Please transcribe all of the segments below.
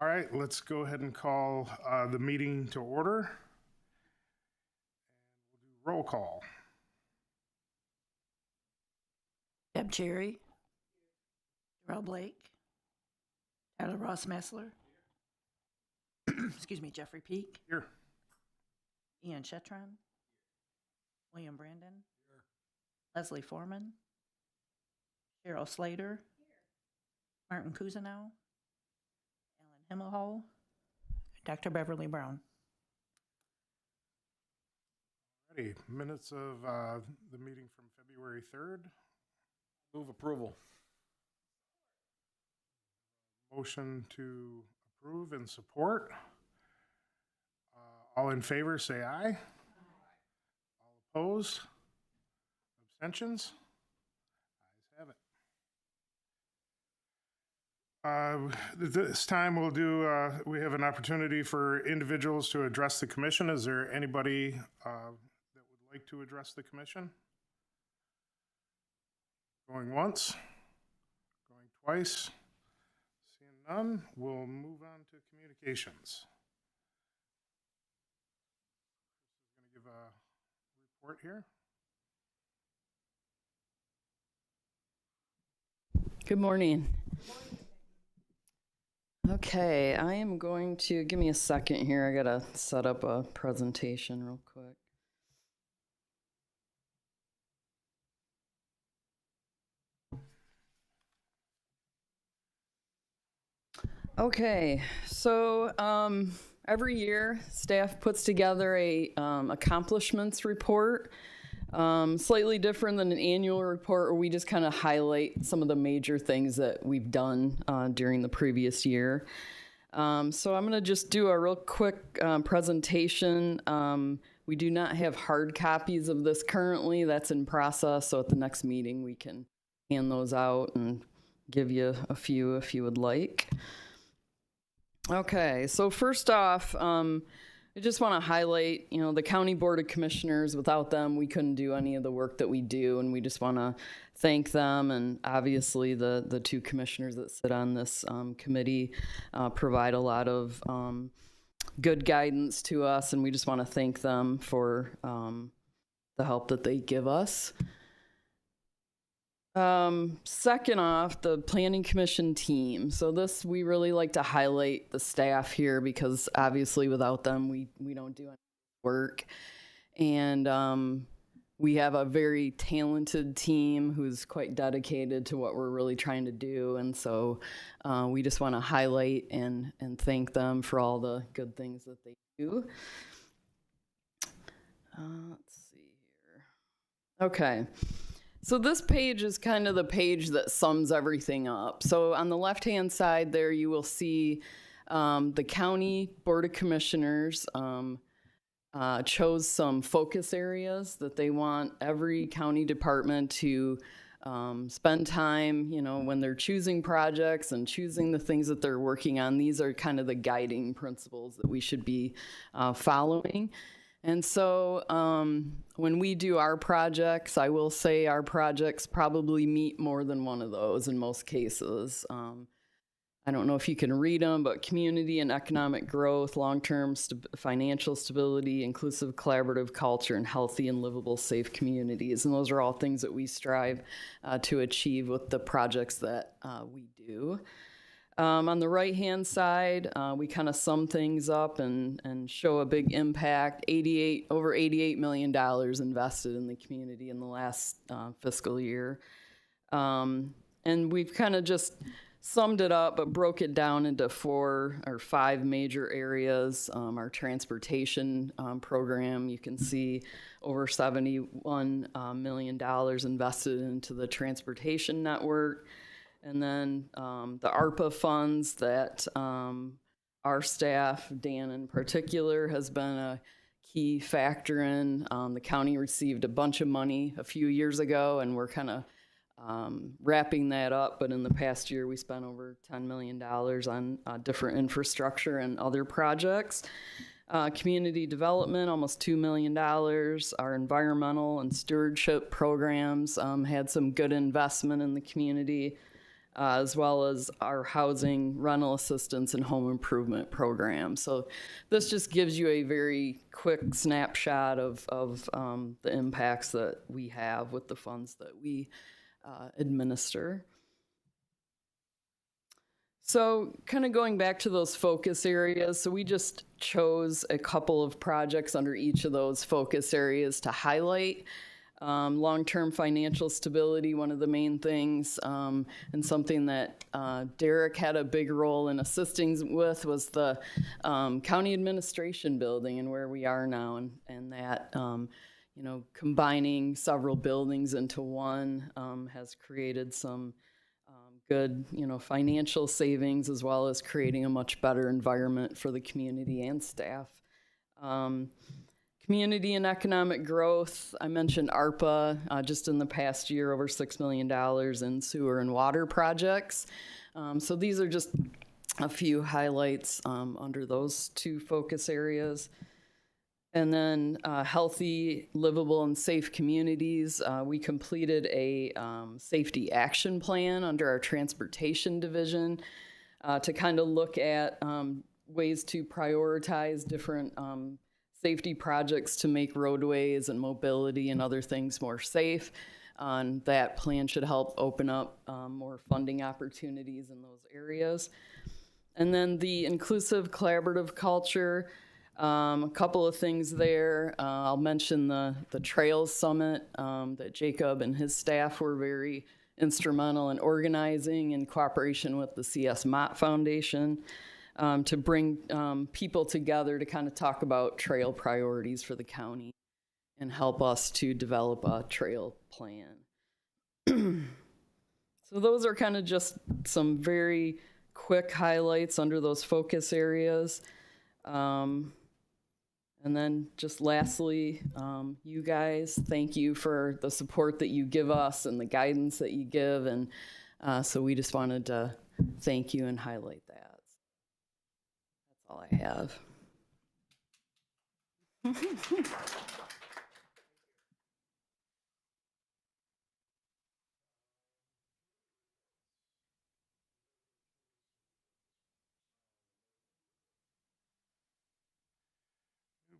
All right, let's go ahead and call the meeting to order. We'll do roll call. Deb Cherry, Darrell Blake, Tyler Ross Messler, excuse me, Jeffrey Peak, Here. Ian Shetron, William Brandon, Leslie Foreman, Cheryl Slater, Martin Cousineau, Ellen Himmelhole, Dr. Beverly Brown. Ready. Minutes of the meeting from February 3rd. Move approval. Motion to approve and support. All in favor, say aye. All opposed? Abstentions? Ayes have it. This time we'll do, we have an opportunity for individuals to address the commission. Is there anybody that would like to address the commission? Going once, going twice, seeing none, we'll move on to communications. Chris is going to give a report here. Good morning. Okay, I am going to, give me a second here. I gotta set up a presentation real quick. Okay, so every year staff puts together a accomplishments report. Slightly different than an annual report where we just kind of highlight some of the major things that we've done during the previous year. So I'm going to just do a real quick presentation. We do not have hard copies of this currently. That's in process. So at the next meeting, we can hand those out and give you a few if you would like. Okay, so first off, I just want to highlight, the County Board of Commissioners. Without them, we couldn't do any of the work that we do, and we just want to thank them. And obviously, the two commissioners that sit on this committee provide a lot of good guidance to us, and we just want to thank them for the help that they give us. Second off, the Planning Commission team. So this, we really like to highlight the staff here because obviously without them, we don't do any work. And we have a very talented team who's quite dedicated to what we're really trying to do. And so we just want to highlight and thank them for all the good things that they do. Let's see here. Okay. So this page is kind of the page that sums everything up. So on the left-hand side there, you will see the County Board of Commissioners chose some focus areas that they want every county department to spend time, when they're choosing projects and choosing the things that they're working on. These are kind of the guiding principles that we should be following. And so when we do our projects, I will say our projects probably meet more than one of those in most cases. I don't know if you can read them, but community and economic growth, long-term financial stability, inclusive collaborative culture, and healthy and livable safe communities. And those are all things that we strive to achieve with the projects that we do. On the right-hand side, we kind of sum things up and show a big impact. Over $88 million invested in the community in the last fiscal year. And we've kind of just summed it up, but broke it down into 4 or 5 major areas. Our transportation program, you can see over $71 million invested into the transportation network. And then the ARPA funds that our staff, Dan in particular, has been a key factor in. The county received a bunch of money a few years ago, and we're kind of wrapping that up. But in the past year, we spent over $10 million on different infrastructure and other projects. Community development, almost $2 million. Our environmental and stewardship programs had some good investment in the community. as well as our housing, rental assistance, and home improvement program. So this just gives you a very quick snapshot of the impacts that we have with the funds that we administer. So kind of going back to those focus areas, so we just chose a couple of projects under each of those focus areas to highlight. Long-term financial stability, one of the main things, and something that Derek had a big role in assisting with was the county administration building and where we are now, and that, you know, combining several buildings into one has created some good, you know, financial savings, as well as creating a much better environment for the community and staff. Community and economic growth, I mentioned ARPA, just in the past year, over $6 million in sewer and water projects. So these are just a few highlights under those two focus areas. And then healthy, livable, and safe communities. We completed a safety action plan under our transportation division to kind of look at ways to prioritize different safety projects to make roadways and mobility and other things more safe. That plan should help open up more funding opportunities in those areas. And then the inclusive collaborative culture. A couple of things there. I'll mention the Trails Summit that Jacob and his staff were very instrumental in organizing in cooperation with the C.S. Mott Foundation to bring people together to kind of talk about trail priorities for the county and help us to develop a trail plan. So those are kind of just some very quick highlights under those focus areas. And then just lastly, you guys, thank you for the support that you give us and the guidance that you give. And so we just wanted to thank you and highlight that. That's all I have.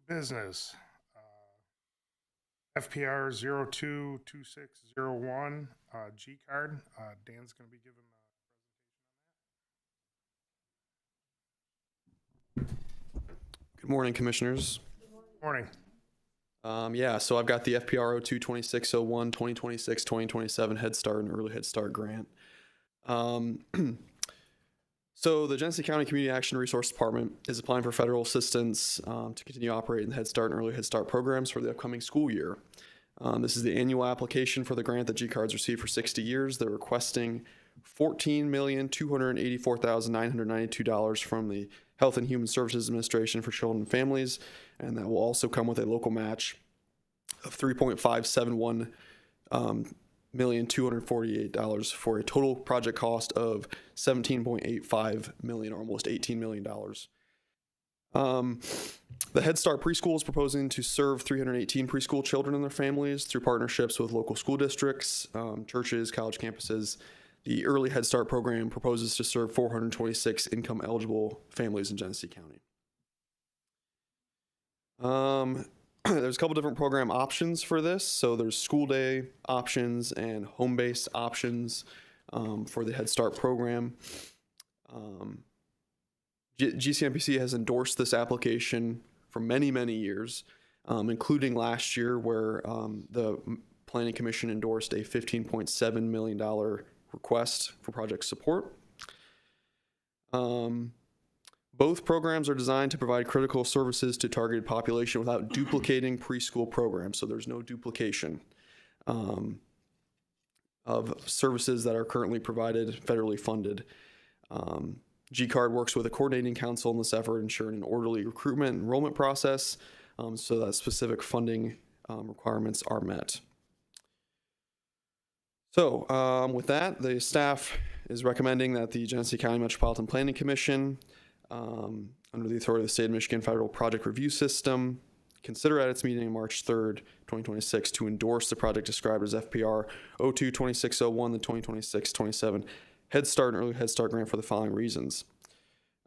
Business. FPR 022601, G card. Dan's going to be giving Good morning, commissioners. morning. Yeah, so I've got the FPR 022601 2026-2027 Head Start and Early Head Start grant. So the Genesee County Community Action Resource Department is applying for federal assistance to continue operating the Head Start and Early Head Start programs for the upcoming school year. This is the annual application for the grant that G-Cards received for 60 years. They're requesting $14,284,992 from the Health and Human Services Administration for Children and Families, and that will also come with a local match of $3.571,248,000 for a total project cost of $17.85 million, or almost $18 million. The Head Start preschool is proposing to serve 318 preschool children and their families through partnerships with local school districts, churches, college campuses. The Early Head Start program proposes to serve 426 income-eligible families in Genesee County. There's a couple different program options for this. So there's school day options and home-based options for the Head Start program. GCMPC has endorsed this application for many, many years, including last year where the Planning Commission endorsed a $15.7 million request for project support. Both programs are designed to provide critical services to targeted population without duplicating preschool programs, so there's no duplication of services that are currently provided, federally funded. G-Card works with a coordinating council in this effort, ensuring an orderly recruitment and enrollment process so that specific funding requirements are met. So with that, the staff is recommending that the Genesee County Metropolitan Planning Commission, under the authority of the State of Michigan Federal Project Review System, consider at its meeting on March 3rd, 2026, to endorse the project described as FPR 022601, the 2026-27 Head Start and Early Head Start grant for the following reasons.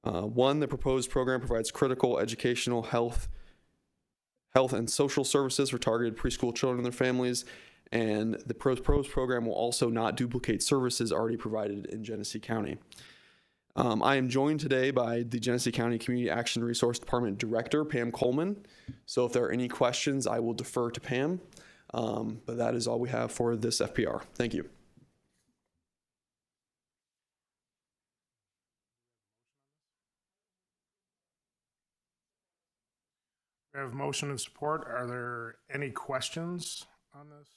One, the proposed program provides critical educational, health and social services for targeted preschool children and their families, and the proposed program will also not duplicate services already provided in Genesee County. I am joined today by the Genesee County Community Action Resource Department Director, Pam Coleman. So if there are any questions, I will defer to Pam. But that is all we have for this FPR. Thank you. We have motion and support. Are there any questions on this?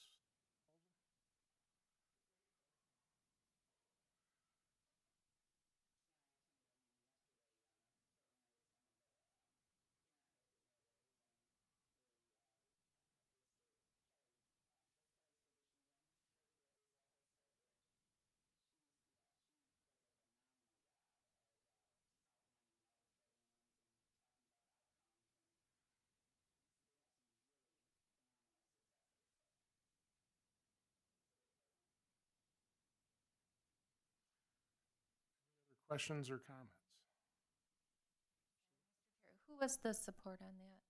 Questions or comments? Who was the support on that?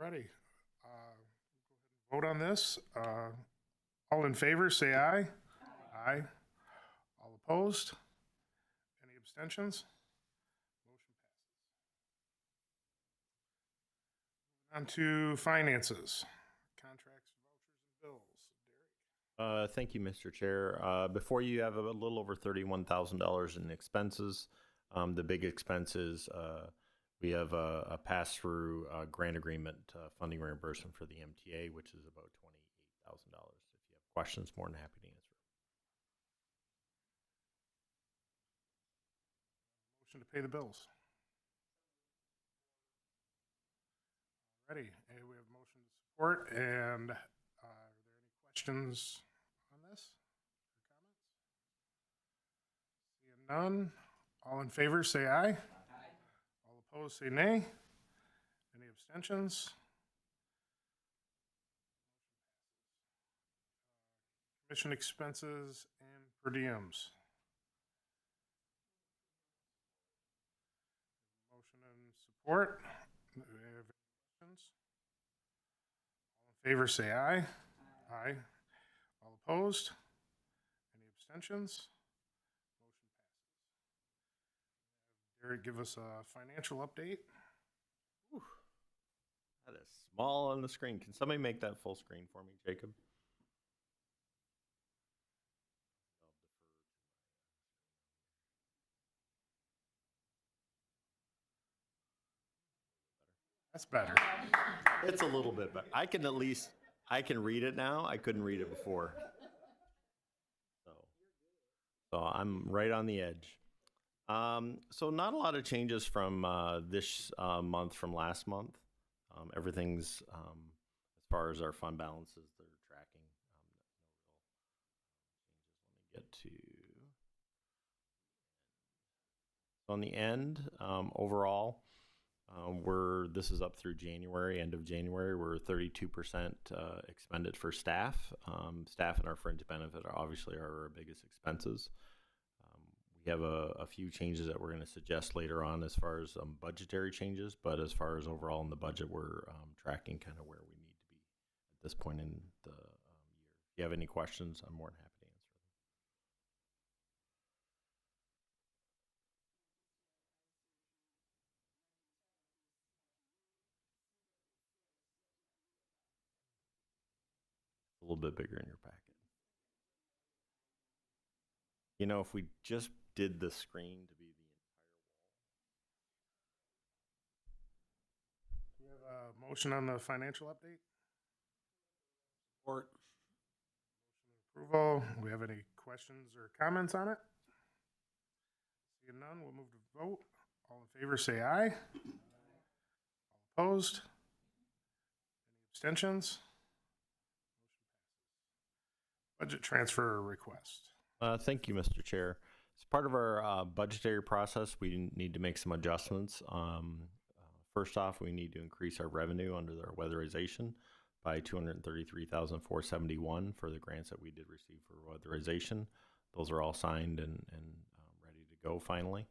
Ready. Vote on this. All in favor, say aye. Aye. All opposed? Any abstentions? Motion passes. On to finances. Contracts, vouchers, and bills. Derek? Thank you, Mr. Chair. Before you have a little over $31,000 in expenses. The big expenses, we have a pass-through grant agreement funding reimbursement for the MTA, which is about $28,000. If you have questions, more than happy to answer. Motion to pay the bills. Ready. We have motion to support. And are there any questions on this or comments? Seeing none. All in favor, say aye. Aye. All opposed, say nay. Any abstentions? Commission expenses and per diems. Motion and support. We have any questions? All in favor, say aye. Aye. All opposed? Any abstentions? Derek, give us a financial update. That is small on the screen. Can somebody make that full screen for me, Jacob? That's better. It's a little bit better. I can read it now. I couldn't read it before. So I'm right on the edge. So not a lot of changes from this month from last month. Everything's, as far as our fund balances, they're tracking. No real changes. Let me get to, on the end, overall, this is up through January, end of January, we're 32% expended for staff. Staff and our fringe benefit are obviously our biggest expenses. We have a few changes that we're going to suggest later on as far as budgetary changes, but as far as overall in the budget, we're tracking kind of where we need to be at this point in the year. If you have any questions, I'm more than happy to answer them. A little bit bigger in your packet. You know, if we just did the screen to be the entire wall. Do we have a motion on the financial update? Support. Approval. We have any questions or comments on it? Seeing none, we'll move to vote. All in favor, say aye. All opposed? Any abstentions? Budget transfer request. Thank you, Mr. Chair. As part of our budgetary process, we need to make some adjustments. First off, we need to increase our revenue under our weatherization. by $233,471 for the grants that we did receive for weatherization. Those are all signed and ready to go finally.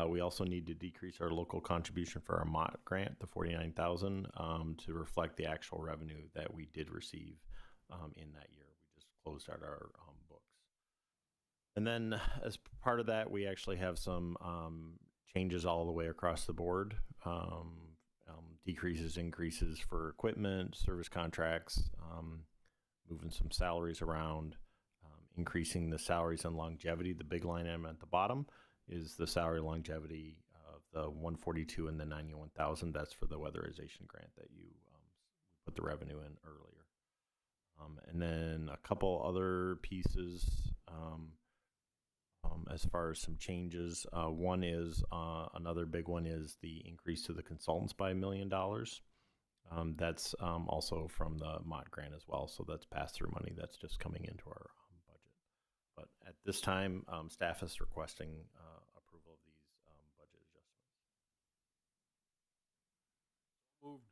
We also need to decrease our local contribution for our MOT grant, the $49,000, to reflect the actual revenue that we did receive in that year. We just closed out our books. And then as part of that, we actually have some changes all the way across the board. Decreases, increases for equipment, service contracts, moving some salaries around, increasing the salaries and longevity. The big line item at the bottom is the salary longevity of the 142 and the 91,000. That's for the weatherization grant that you put the revenue in earlier. And then a couple other pieces as far as some changes. One is another big one is the increase to the consultants by $1 million. That's also from the MOT grant as well. So that's pass-through money that's just coming into our budget. But at this time, staff is requesting approval of these budget adjustments. Moved.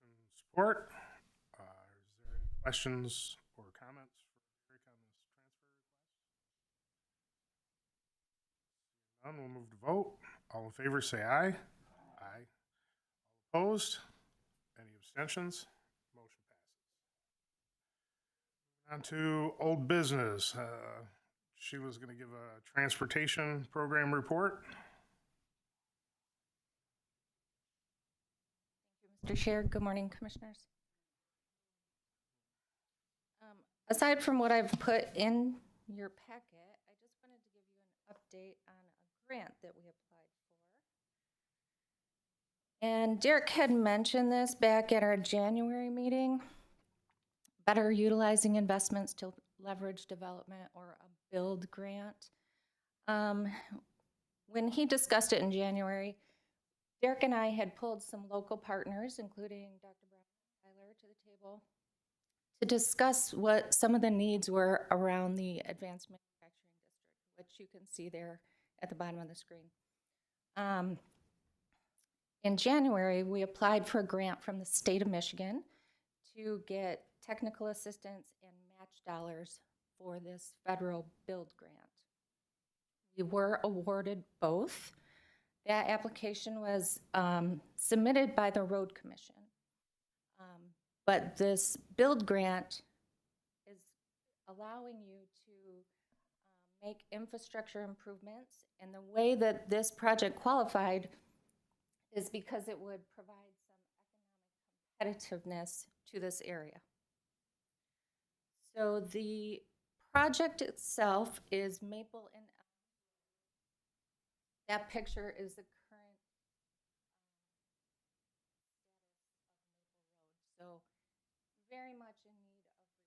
Motion support. Is there any questions or comments for Derek on this transfer request? None, we'll move to vote. All in favor say aye. Aye. All opposed? Any abstentions? Motion passes. On to old business. Sheila's going to give a transportation program report. Mr. Chair, good morning, Commissioners. Aside from what I've put in your packet, I just wanted to give you an update on a grant that we applied for. And Derek had mentioned this back at our January meeting, better utilizing investments to leverage development or a build grant. When he discussed it in January, Derek and I had pulled some local partners, including Dr. Brown and Tyler, to the table to discuss what some of the needs were around the Advanced Manufacturing District, which you can see there at the bottom of the screen. In January, we applied for a grant from the state of Michigan to get technical assistance and match dollars for this federal build grant. We were awarded both. That application was submitted by the Road Commission. But this build grant is allowing you to make infrastructure improvements. And the way that this project qualified is because it would provide some economic competitiveness to this area. So the project itself is Maple and Elm. That picture is the current status of Maple Road. So very much in need of repair.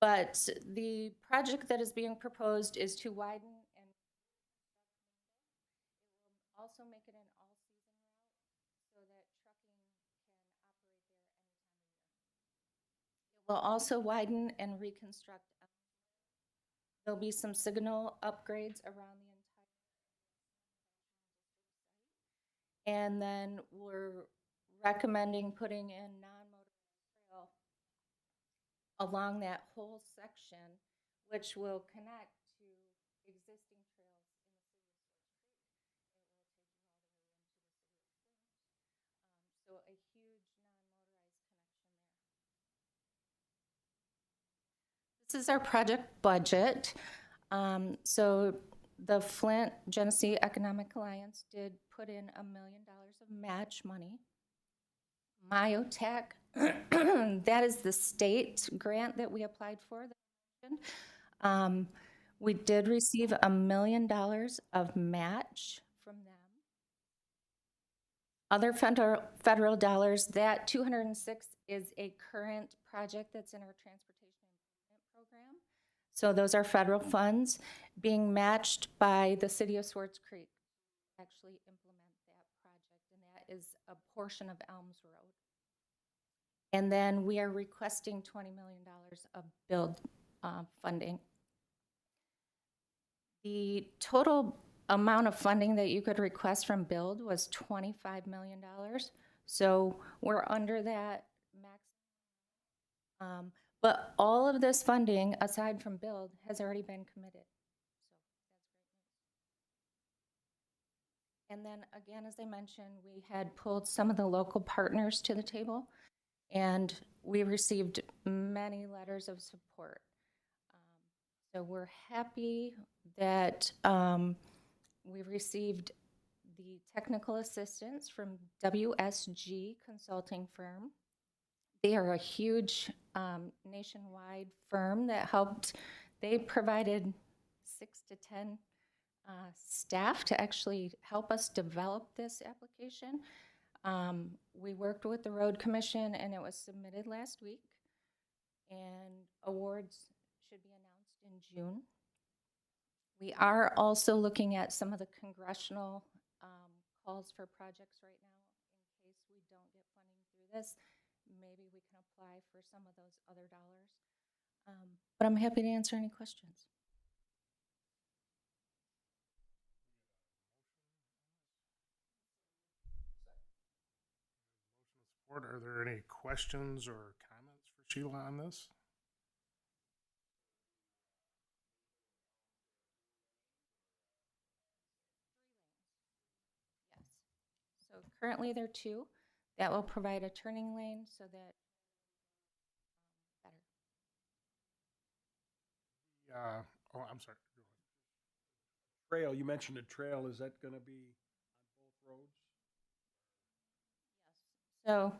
But the project that is being proposed is to widen and it will also make it an all-season route so that trucking can operate there any time of year. It will also widen and reconstruct. There'll be some signal upgrades around the entire site. And then we're recommending putting in non-motorized trail along that whole section, which will connect to existing trails in the city of Swartz Creek. It will take you all the way into the city of Flint. So a huge non-motorized connection there. This is our project budget. So the Flint Genesee Economic Alliance did put in $1 million of match money. Myotech, that is the state grant that we applied for. We did receive $1 million of match from them. Other federal dollars, that 206 is a current project that's in our transportation improvement program. So those are federal funds being matched by the city of Swartz Creek to actually implement that project, and that is a portion of Elms Road. And then we are requesting $20 million of build funding. The total amount of funding that you could request from build was $25 million. So we're under that max. But all of this funding, aside from build, has already been committed. So that's great news. And then again, as I mentioned, we had pulled some of the local partners to the table, and we received many letters of support. So we're happy that we received the technical assistance from WSG Consulting Firm. They are a huge nationwide firm that helped. They provided 6 to 10 staff to actually help us develop this application. We worked with the Road Commission, and it was submitted last week. And awards should be announced in June. We are also looking at some of the congressional calls for projects right now. In case we don't get funding through this, maybe we can apply for some of those other dollars. But I'm happy to answer any questions. Support. Are there any questions or comments for Sheila on this? Yes. So currently there are 2 that will provide a turning lane so that better. Oh, I'm sorry. Go ahead. Trail, you mentioned a trail. Is that going to be on both roads? So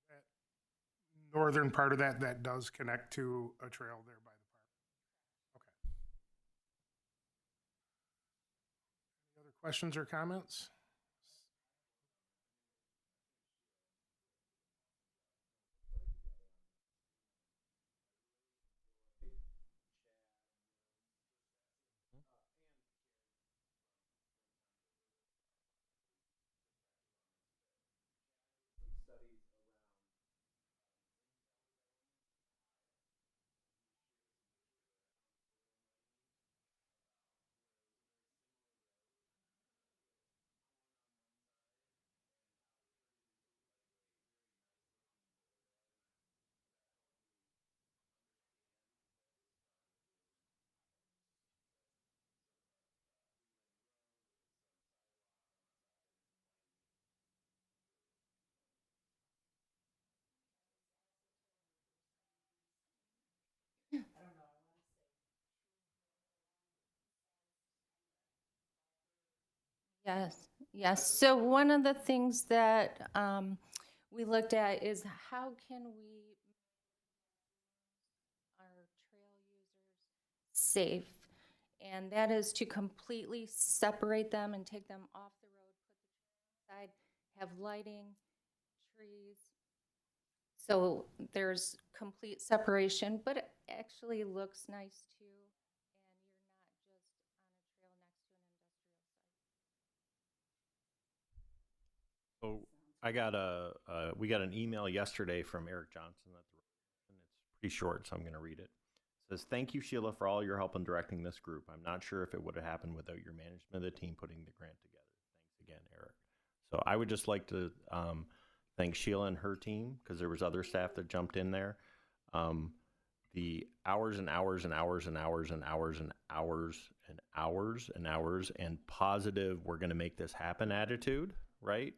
That northern part of that does connect to a trail there by the park. Okay. Any other questions or comments? yes, yes. So one of the things that we looked at is how can we our trail users safe? And that is to completely separate them and take them off the road, put the trail inside, have lighting, trees. So there's complete separation, but it actually looks nice too. And you're not just on a trail next to an industrial site. So we got an email yesterday from Eric Johnson at the, and it's pretty short, so I'm going to read it. It says, "Thank you, Sheila, for all your help in directing this group. I'm not sure if it would have happened without your management of the team putting the grant together. Thanks again, Eric." So I would just like to thank Sheila and her team, because there was other staff that jumped in there. The hours and hours and hours and hours and hours and hours and hours and hours and positive, we're going to make this happen attitude, right?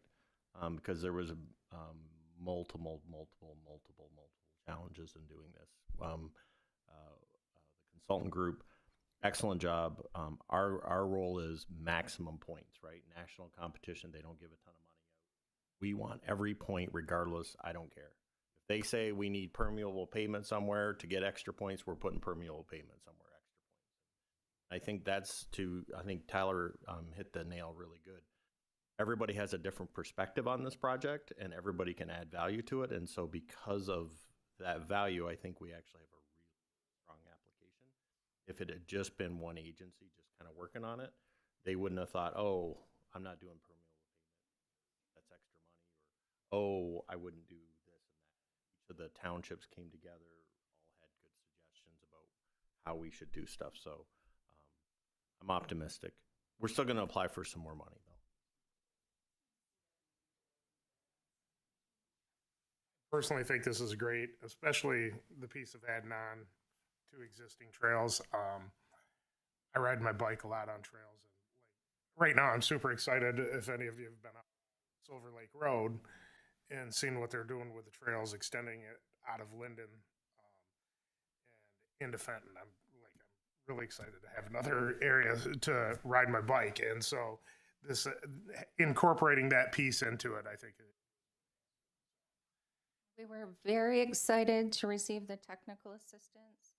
Because there was multiple challenges in doing this. The consultant group, excellent job. Our role is maximum points, right? National competition, they don't give a ton of money out. We want every point regardless. I don't care. If they say we need permeable pavement somewhere to get extra points, we're putting permeable pavement somewhere extra points. I think Tyler hit the nail really good. Everybody has a different perspective on this project, and everybody can add value to it. And so because of that value, I think we actually have a really strong if it had just been one agency just kind of working on it, they wouldn't have thought, oh, I'm not doing permeable pavement, that's extra money, or oh, I wouldn't do this and that. Each of the townships came together, all had good suggestions about how we should do stuff. So I'm optimistic. We're still going to apply for some more money, though. Personally think this is great, especially the piece of adding on to existing trails. I ride my bike a lot on trails, and like right now, I'm super excited. If any of you have been on Silver Lake Road and seen what they're doing with the trails, extending it out of Linden and into Fenton, I'm really excited to have another area to ride my bike, and so this incorporating that piece into it, I think. We were very excited to receive the technical assistance.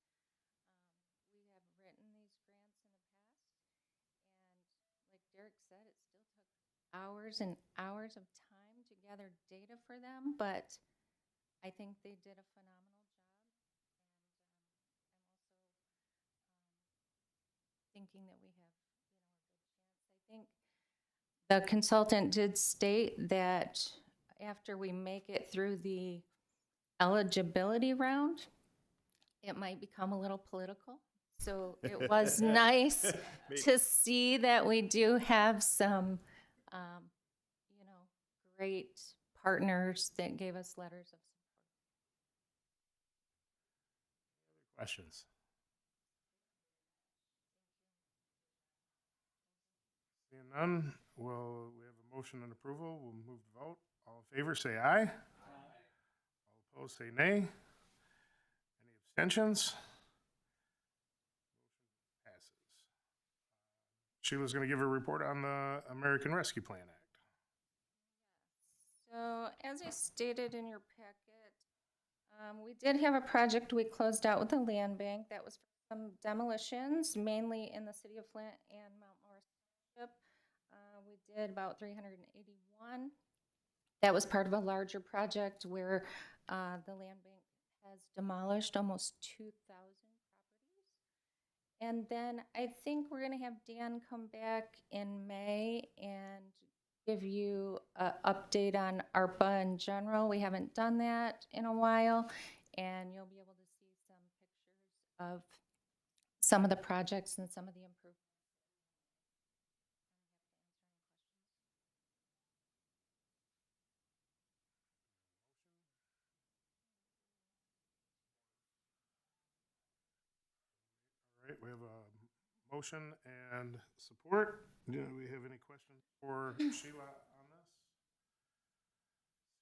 We have written these grants in the past, and like Derek said, it still took hours and hours of time to gather data for them, but I think they did a phenomenal job. And I'm also thinking that we have, a good chance. I think the consultant did state that after we make it through the eligibility round, it might become a little political. So it was nice to see that we do have some, great partners that gave us letters of support. Questions? Seeing none, we have a motion and approval. We'll move to vote. All in favor, say aye. Aye. All opposed, say nay. Any abstentions? Motion passes. Sheila's going to give a report on the American Rescue Plan Act. So as I stated in your packet, we did have a project we closed out with the land bank that was for some demolitions, mainly in the city of Flint and Mount Morris Township. We did about 381. That was part of a larger project where the land bank has demolished almost 2,000 properties. And then I think we're going to have Dan come back in May and give you an update on ARPA in general. We haven't done that in a while, and you'll be able to see some pictures of some of the projects and some of the improvements. All right, we have a motion and support. Do we have any questions for Sheila on this?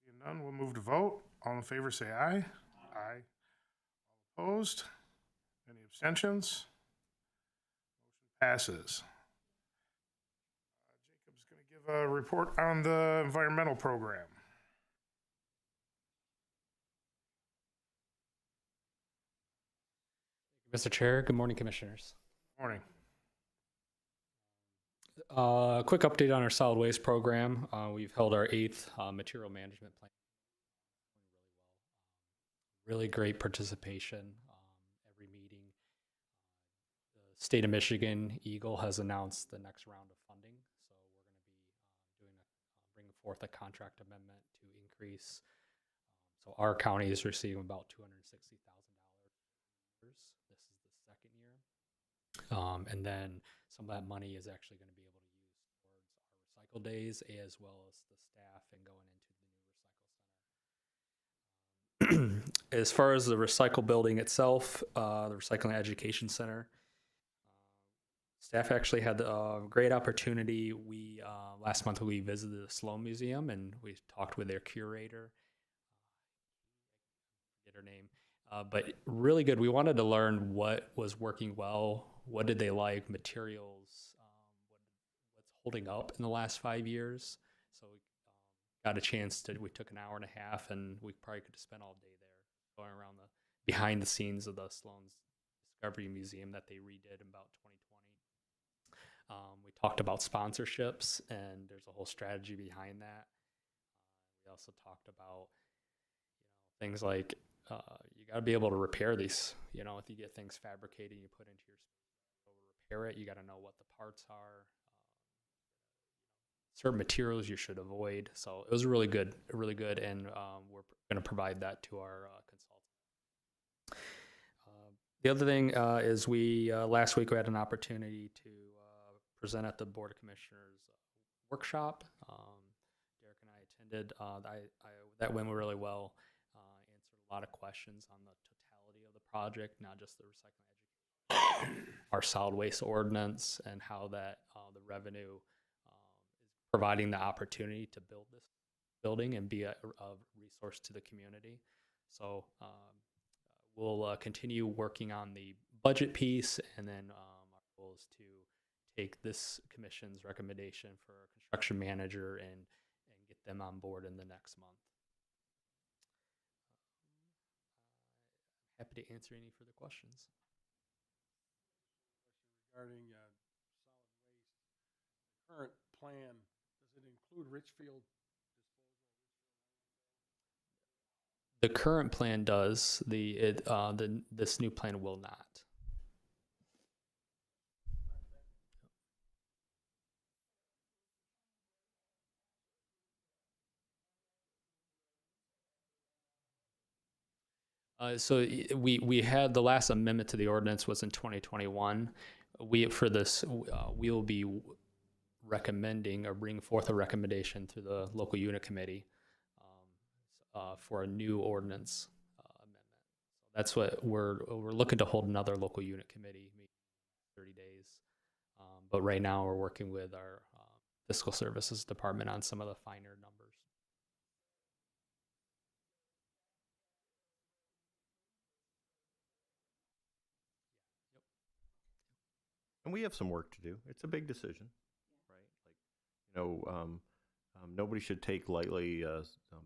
Seeing none, we'll move to vote. All in favor, say aye. Aye. All opposed? Any abstentions? Motion passes. Jacob's going to give a report on the environmental program. Mr. Chair, good morning, Commissioners. Morning. Quick update on our solid waste program. We've held our 8th material management plan. Really great participation. Every meeting. The state of Michigan, Eagle, has announced the next round of funding. So we're going to be bringing forth a contract amendment to increase. So our county is receiving about $260,000. This is the second year. And then some of that money is actually going to be able to use towards our recycle days as well as the staff and going into the new recycle center. As far as the recycle building itself, the Recycling Education Center, staff actually had a great opportunity. Last month we visited the Sloan Museum and we talked with their curator. I forget her name. But really good. We wanted to learn what was working well, what did they like, materials, what's holding up in the last 5 years. So we got a chance we took an hour and a half, and we probably could have spent all day there going around the behind the scenes of the Sloan's Discovery Museum that they redid in about 2020. We talked about sponsorships, and there's a whole strategy behind that. We also talked about things like you got to be able to repair these. If you get things fabricated, you put into your repair it, you got to know what the parts are. Certain materials you should avoid. So it was really good, and we're going to provide that to our consultant. The other thing is we last week we had an opportunity to present at the Board of Commissioners workshop. Derek and I attended. That went really well. Answered a lot of questions on the totality of the project, not just the recycling education, our solid waste ordinance, and how that the revenue is providing the opportunity to build this building and be a resource to the community. So we'll continue working on the budget piece, and then our goal is to take this commission's recommendation for a construction manager and get them on board in the next month. Happy to answer any further questions. Regarding solid waste, the current plan, does it include Richfield The current plan does. This new plan will not. We had the last amendment to the ordinance was in 2021. We'll be recommending or bringing forth a recommendation to the local unit committee for a new ordinance amendment. So that's what we're looking to hold another local unit committee meeting in 30 days. But right now we're working with our fiscal services department on some of the finer numbers. And we have some work to do. It's a big decision, right? Like, nobody should take lightly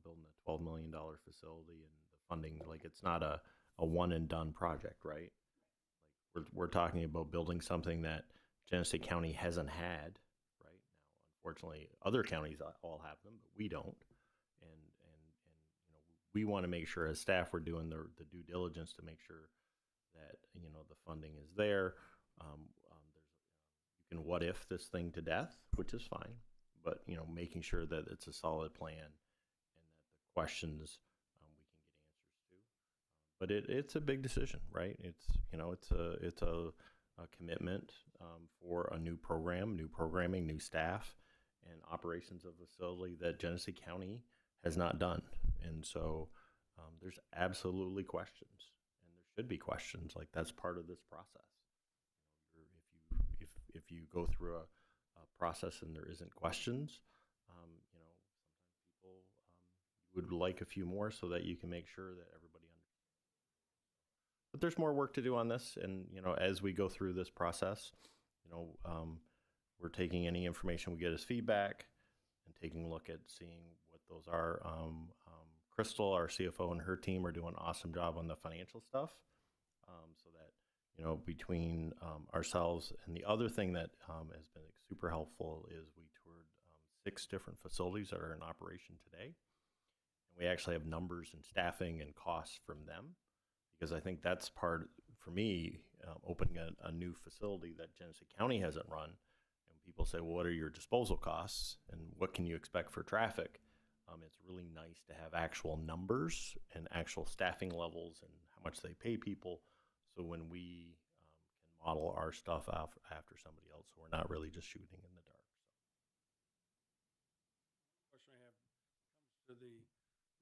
building a $12 million facility and the funding. Like, it's not a one and done project, right? Like, we're talking about building something that Genesee County hasn't had, right? Now, unfortunately, other counties all have them, but we don't. And we want to make sure as staff we're doing the due diligence to make sure that the funding is there. You can what if this thing to death, which is fine, but making sure that it's a solid plan and that the questions we can get answers to. But it's a big decision, right? It's a commitment for a new program, new programming, new staff, and operations of a facility that Genesee County has not done. And so there's absolutely questions, and there should be questions. Like, that's part of this process. If you go through a process and there isn't questions, sometimes people would like a few more so that you can make sure that everybody understands. But there's more work to do on this, and as we go through this process, we're taking any information we get as feedback and taking a look at seeing what those are. Crystal, our CFO, and her team are doing an awesome job on the financial stuff, so that between ourselves. And the other thing that has been super helpful is we toured 6 different facilities that are in operation today. And we actually have numbers and staffing and costs from them, because I think that's part, for me, opening a new facility that Genesee County hasn't run. And people say, well, what are your disposal costs and what can you expect for traffic? It's really nice to have actual numbers and actual staffing levels and how much they pay people. So when we can model our stuff after somebody else, so we're not really just shooting in the dark. question I have comes to the recycling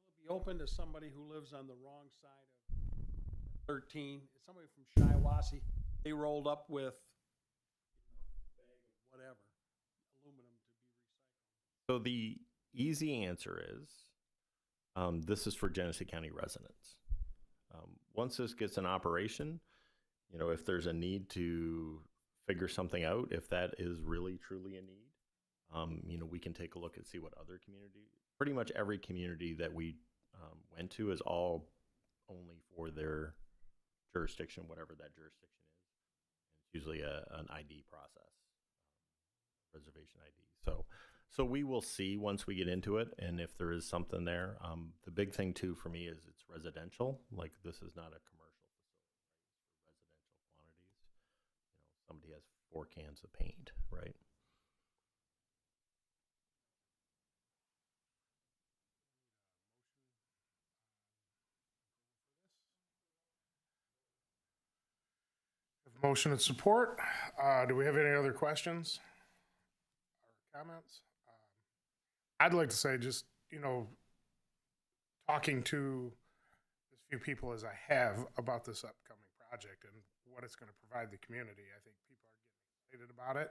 education? Will it be open to somebody who lives on the wrong side of 13? Somebody from Shiawassee, they rolled up with a bag of whatever, aluminum to be recycled. So the easy answer is this is for Genesee County residents. Once this gets in operation, if there's a need to figure something out, if that is really truly a need, we can take a look and see what other community, pretty much every community that we went to is all only for their jurisdiction, whatever that jurisdiction is. And it's usually an ID process, reservation ID. So we will see once we get into it, and if there is something there. The big thing too for me is it's residential. Like, this is not a commercial facility. has 4 cans of paint, right? Motion and support. Do we have any other questions or comments? I'd like to say just, talking to as few people as I have about this upcoming project and what it's going to provide the community, I think people are getting excited about it.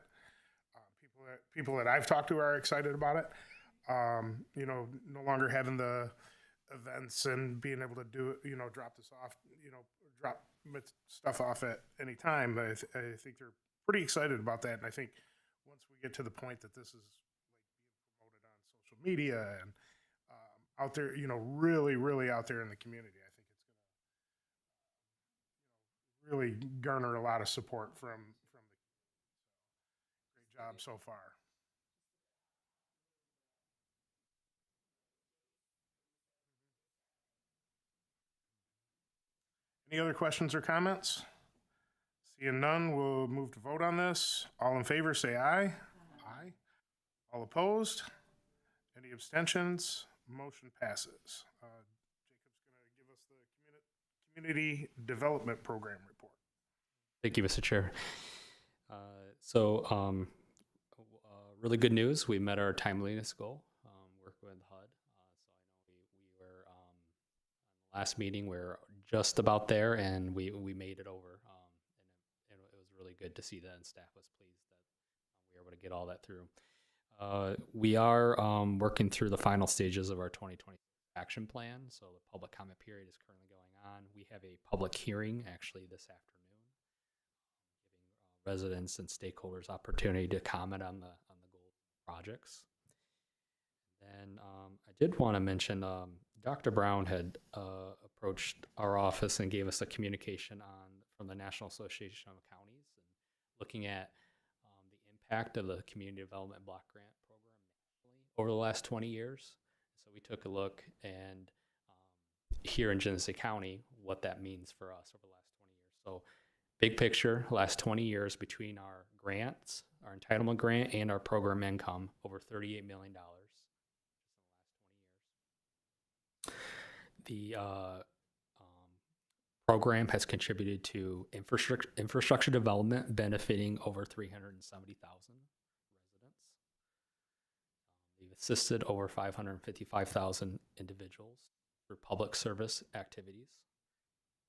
People that I've talked to are excited about it. No longer having the events and being able to do it, drop this off, drop stuff off at any time. I think they're pretty excited about that. And I think once we get to the point that this is like being promoted on social media and out there, really, really out there in the community, I think it's going to, really garner a lot of support from the great job so far. Any other questions or comments? Seeing none, we'll move to vote on this. All in favor, say aye. Aye. All opposed? Any abstentions? Motion passes. Jacob's going to give us the Community Development Program report. Thank you, Mr. Chair. Really good news. We met our timeliness goal, working with HUD. So I know we were, on the last meeting, we were just about there, and we made it over. And it was really good to see that, and staff was pleased that we were able to get all that through. We are working through the final stages of our 2020 action plan. So the public comment period is currently going on. We have a public hearing actually this afternoon, giving residents and stakeholders opportunity to comment on the goal projects. And I did want to mention Dr. Brown had approached our office and gave us a communication from the National Association of Counties, and looking at the impact of the Community Development Block Grant Program nationally over the last 20 years. So we took a look, and here in Genesee County, what that means for us over the last 20 years. So big picture, last 20 years between our grants, our entitlement grant, and our program income, over $38 million in the last 20 years. The program has contributed to infrastructure development benefiting over 370,000 residents. They've assisted over 555,000 individuals through public service activities,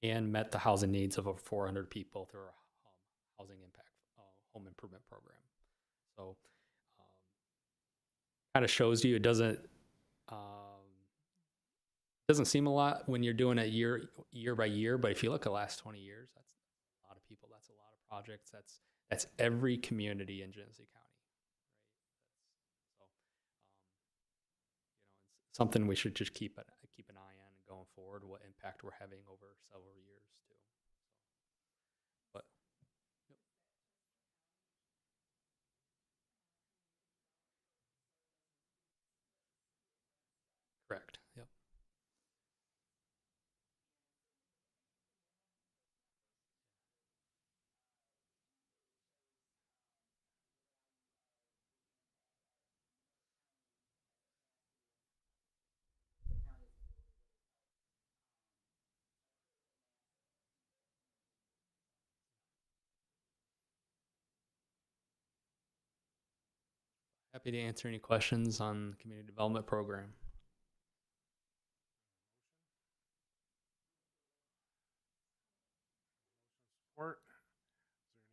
and met the housing needs of over 400 people through our housing impact home improvement program. So kind of shows you it doesn't seem a lot when you're doing it year by year, but if you look at the last 20 years, that's a lot of people, that's a lot of projects, that's every community in Genesee County, right? So it's something we should just keep an eye on going forward, what impact we're having over several years too. But yep. Correct. Yep. Happy to answer any questions on the community development program. Support. Is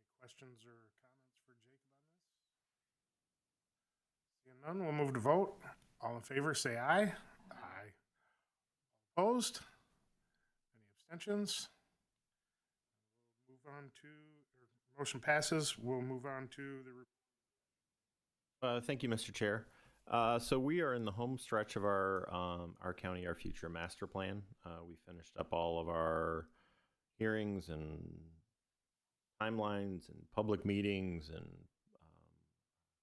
there any questions or comments for Jacob on this? Seeing none, we'll move to vote. All in favor, say aye. Aye. Opposed? Any abstentions? We'll move on to, motion passes. We'll move on to the Thank you, Mr. Chair. So we are in the home stretch of our county, our future master plan. We finished up all of our hearings and timelines and public meetings and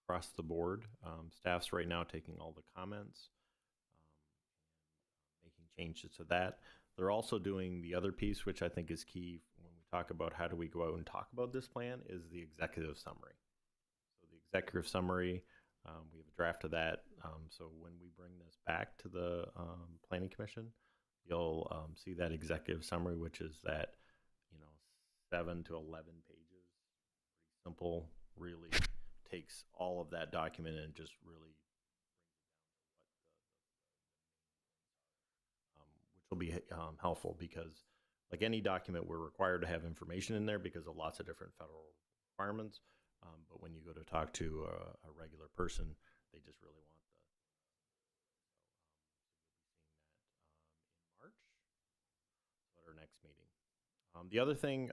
across the board. Staff's right now taking all the comments, making changes to that. They're also doing the other piece, which I think is key when we talk about how do we go out and talk about this plan is the executive summary. So the executive summary, we have a draft of that. So when we bring this back to the Planning Commission, you'll see that executive summary, which is that, 7 to 11 pages. Pretty simple, really takes all of that document and just really which will be helpful because like any document, we're required to have information in there because of lots of different federal requirements. But when you go to talk to a regular person, they just really want the in March at our next meeting. The other thing,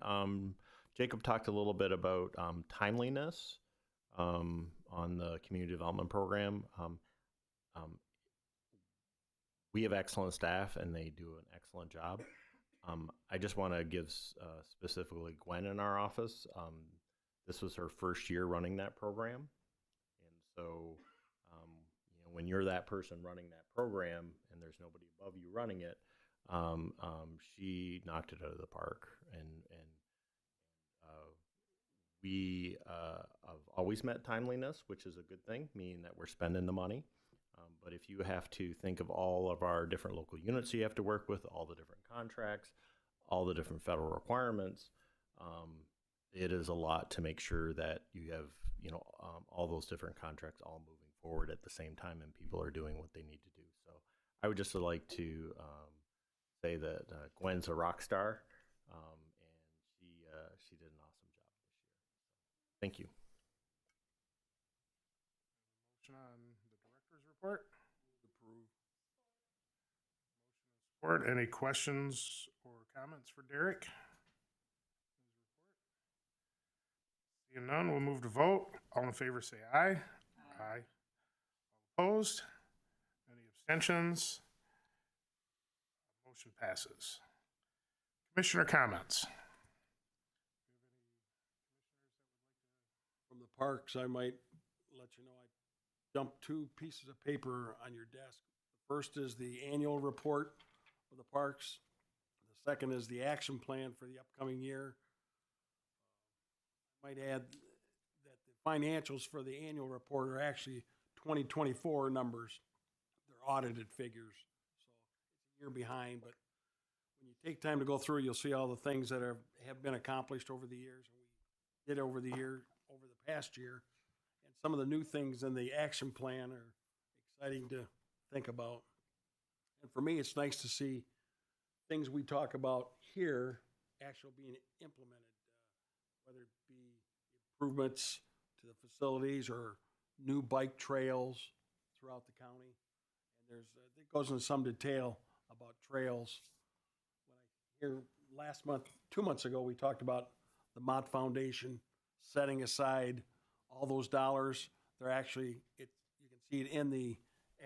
Jacob talked a little bit about timeliness on the community development program. We have excellent staff and they do an excellent job. I just want to give specifically Gwen in our office. This was her first year running that program. And so, when you're that person running that program and there's nobody above you running it, she knocked it out of the park. And we have always met timeliness, which is a good thing, meaning that we're spending the money. But if you have to think of all of our different local units you have to work with, all the different contracts, all the different federal requirements, it is a lot to make sure that you have, all those different contracts all moving forward at the same time and people are doing what they need to do. So I would just like to say that Gwen's a rock star, and she did an awesome job this year. Thank you. Motion on the director's report. Support. Any questions or comments for Derek? Seeing none, we'll move to vote. All in favor say aye. Aye. All opposed? Any abstentions? Motion passes. Commissioner comments. From the parks, I might let you know, I dumped 2 pieces of paper on your desk. The first is the annual report of the parks. The second is the action plan for the upcoming year. I might add that the financials for the annual report are actually 2024 numbers. They're audited figures, so it's a year behind, but when you take time to go through, you'll see all the things that have been accomplished over the years, and we did over the past year. And some of the new things in the action plan are exciting to think about. And for me, it's nice to see things we talk about here actually being implemented, whether it be improvements to the facilities or new bike trails throughout the county. And it goes into some detail about trails. When I hear last month, 2 months ago, we talked about the Mott Foundation setting aside all those dollars. They're actually, you can see it in the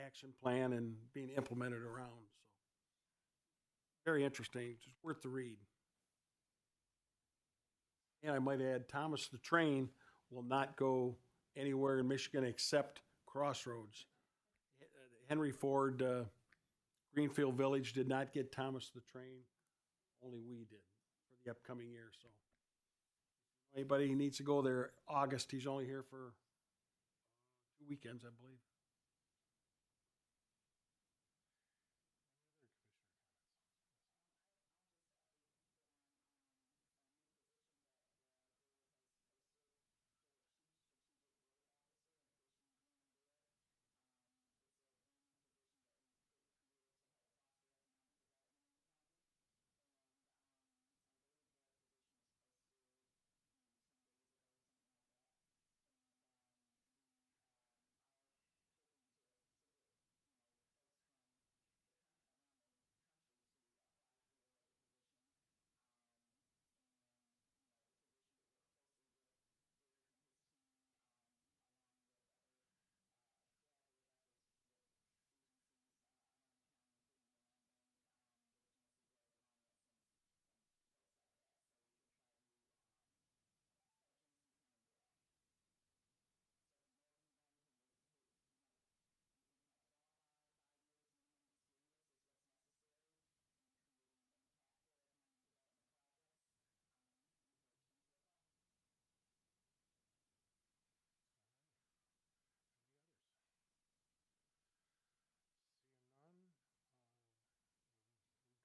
action plan and being implemented around. So very interesting, just worth the read. And I might add, Thomas the Train will not go anywhere in Michigan except Crossroads. Henry Ford, Greenfield Village did not get Thomas the Train. Only we did for the upcoming year. So anybody needs to go there August, he's only here for 2 weekends, I believe.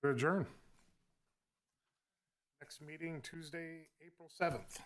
To adjourn. Next meeting Tuesday, April 7th.